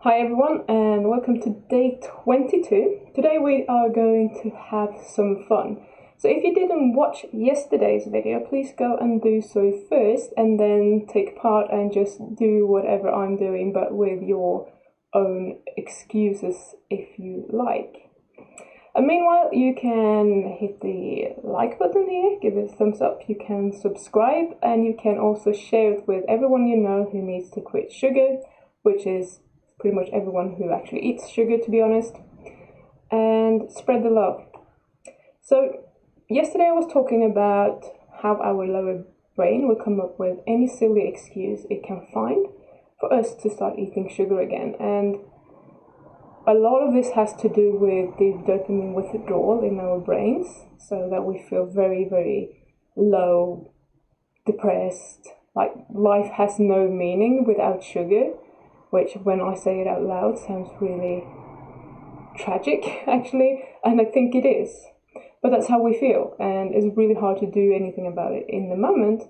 Hi everyone and welcome to day 22. Today we are going to have some fun. So if you didn't watch yesterday's video, please go and do so first and then take part and just do whatever I'm doing but with your own excuses if you like. And meanwhile, you can hit the like button here, give it a thumbs up, you can subscribe and you can also share it with everyone you know who needs to quit sugar, which is pretty much everyone who actually eats sugar, to be honest, and spread the love. So yesterday I was talking about how our lower brain will come up with any silly excuse it can find for us to start eating sugar again, and a lot of this has to do with the dopamine withdrawal in our brains, so that we feel very low, depressed, like life has no meaning without sugar, which when I say it out loud sounds really tragic actually, and I think it is. But that's how we feel, and it's really hard to do anything about it in the moment,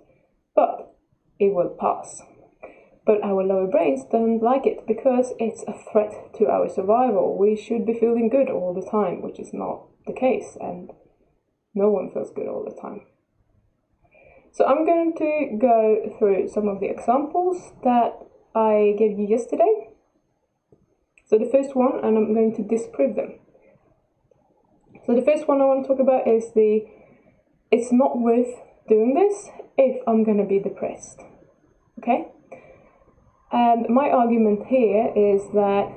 but it will pass. But our lower brains don't like it because it's a threat to our survival. We should be feeling good all the time, which is not the case, and no one feels good all the time. So I'm going to go through some of the examples that I gave you yesterday. So the first one, and I'm going to disprove them. So the first one I want to talk about is it's not worth doing this if I'm going to be depressed. Okay? And my argument here is that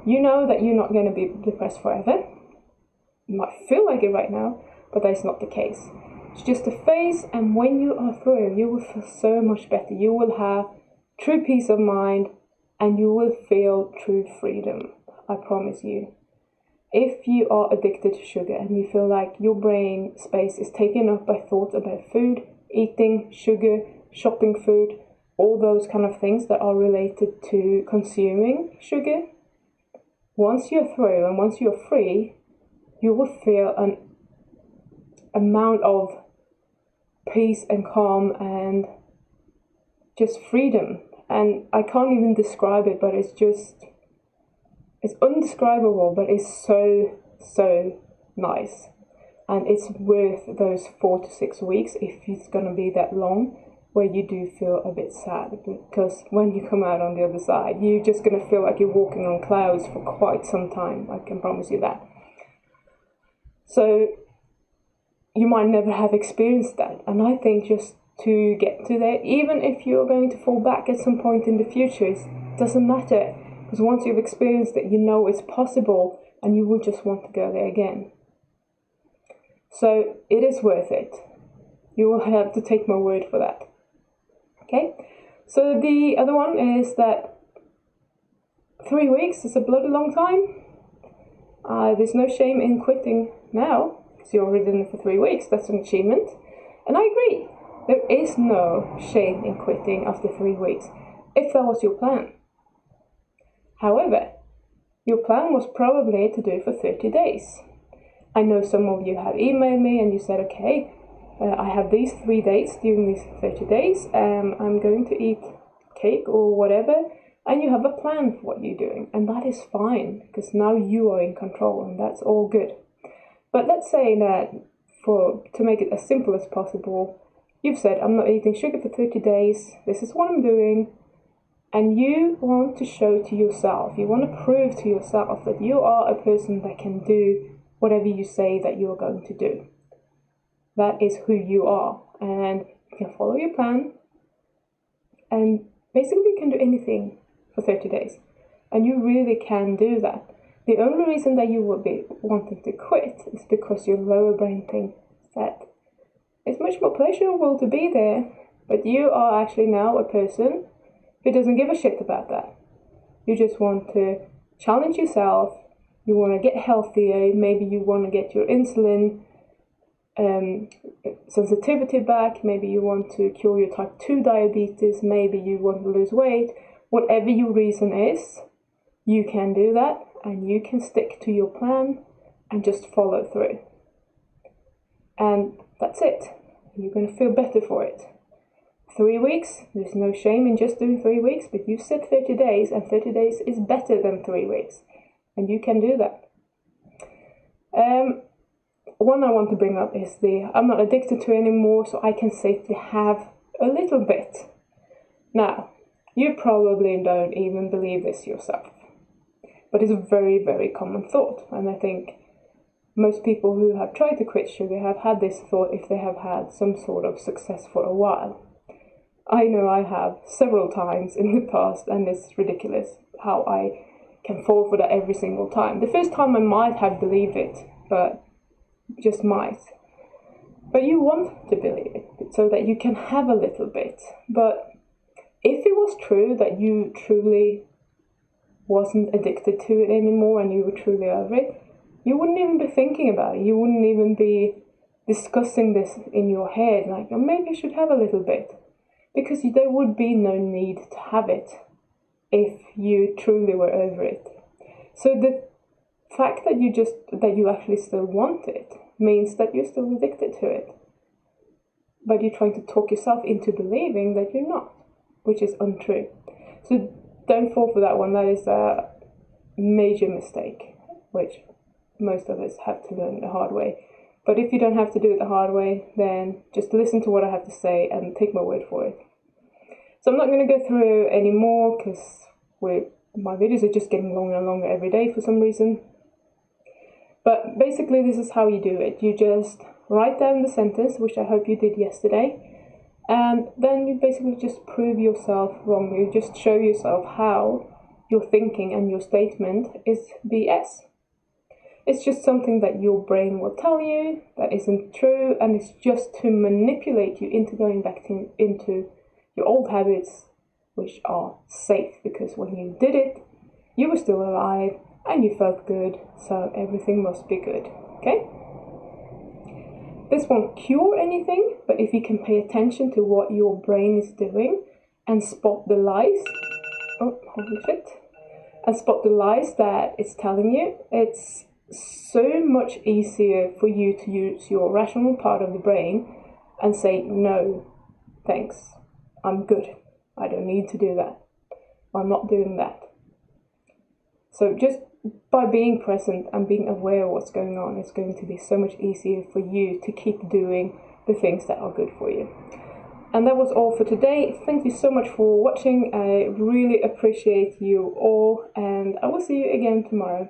you know that you're not going to be depressed forever. You might feel like it right now, but that's not the case. It's just a phase, and when you are through, you will feel so much better. You will have true peace of mind, and you will feel true freedom. I promise you. If you are addicted to sugar and you feel like your brain space is taken up by thoughts about food, eating, sugar, shopping food, all those kind of things that are related to consuming sugar, once you're through and once you're free, you will feel an amount of peace and calm and just freedom. And I can't even describe it, but it's undescribable, but it's so nice. And it's worth those 4 to 6 weeks, if it's going to be that long, where you do feel a bit sad, because when you come out on the other side, you're just going to feel like you're walking on clouds for quite some time. I can promise you that. So you might never have experienced that, and I think just to get to there, even if you're going to fall back at some point in the future, it doesn't matter, because once you've experienced it, you know it's possible, and you will just want to go there again. So it is worth it. You will have to take my word for that. Okay, so the other one is that 3 weeks is a bloody long time. There's no shame in quitting now, because you're already in it for 3 weeks. That's an achievement, and I agree. There is no shame in quitting after 3 weeks, if that was your plan. However, your plan was probably to do it for 30 days. I know some of you have emailed me and you said, okay, I have these 3 dates during these 30 days, I'm going to eat cake or whatever, and you have a plan for what you're doing, and that is fine, because now you are in control, and that's all good. But let's say that, to make it as simple as possible, you've said, I'm not eating sugar for 30 days, this is what I'm doing, and you want to show to yourself, you want to prove to yourself that you are a person that can do whatever you say that you're going to do. That is who you are, and you can follow your plan, and basically you can do anything for 30 days, and you really can do that. The only reason that you will be wanting to quit is because your lower brain thinks that it's much more pleasurable to be there, but you are actually now a person who doesn't give a shit about that. You just want to challenge yourself, you want to get healthier, maybe you want to get your insulin sensitivity back, maybe you want to cure your type 2 diabetes, maybe you want to lose weight. Whatever your reason is, you can do that, and you can stick to your plan and just follow through. And that's it. You're going to feel better for it. 3 weeks. There's no shame in just doing 3 weeks, but you've said 30 days, and 30 days is better than 3 weeks, and you can do that. One I want to bring up is I'm not addicted to it anymore, so I can safely have a little bit. Now, you probably don't even believe this yourself, but it's a very, very common thought, and I think most people who have tried to quit sugar have had this thought if they have had some sort of success for a while. I know I have several times in the past, and it's ridiculous how I can fall for that every single time. The first time I might have believed it, but just might. But you want to believe it so that you can have a little bit. But if it was true that you truly wasn't addicted to it anymore and you were truly over it, you wouldn't even be thinking about it. You wouldn't even be discussing this in your head, like, oh, maybe I should have a little bit. Because there would be no need to have it if you truly were over it. So the fact that you actually still want it means that you're still addicted to it. But you're trying to talk yourself into believing that you're not, which is untrue. So don't fall for that one. That is a major mistake, which most of us have to learn the hard way. But if you don't have to do it the hard way, then just listen to what I have to say and take my word for it. So I'm not going to go through any more because my videos are just getting longer and longer every day for some reason. But basically this is how you do it. You just write down the sentence, which I hope you did yesterday, and then you basically just prove yourself wrong. You just show yourself how your thinking and your statement is BS. It's just something that your brain will tell you that isn't true, and it's just to manipulate you into going back into your old habits, which are safe, because when you did it, you were still alive and you felt good, so everything must be good, okay? This won't cure anything, but if you can pay attention to what your brain is doing and spot the lies, and spot the lies that it's telling you, it's so much easier for you to use your rational part of the brain and say, no, thanks, I'm good, I don't need to do that, I'm not doing that. So just by being present and being aware of what's going on, it's going to be so much easier for you to keep doing the things that are good for you. And that was all for today. Thank you so much for watching. I really appreciate you all, and I will see you again tomorrow.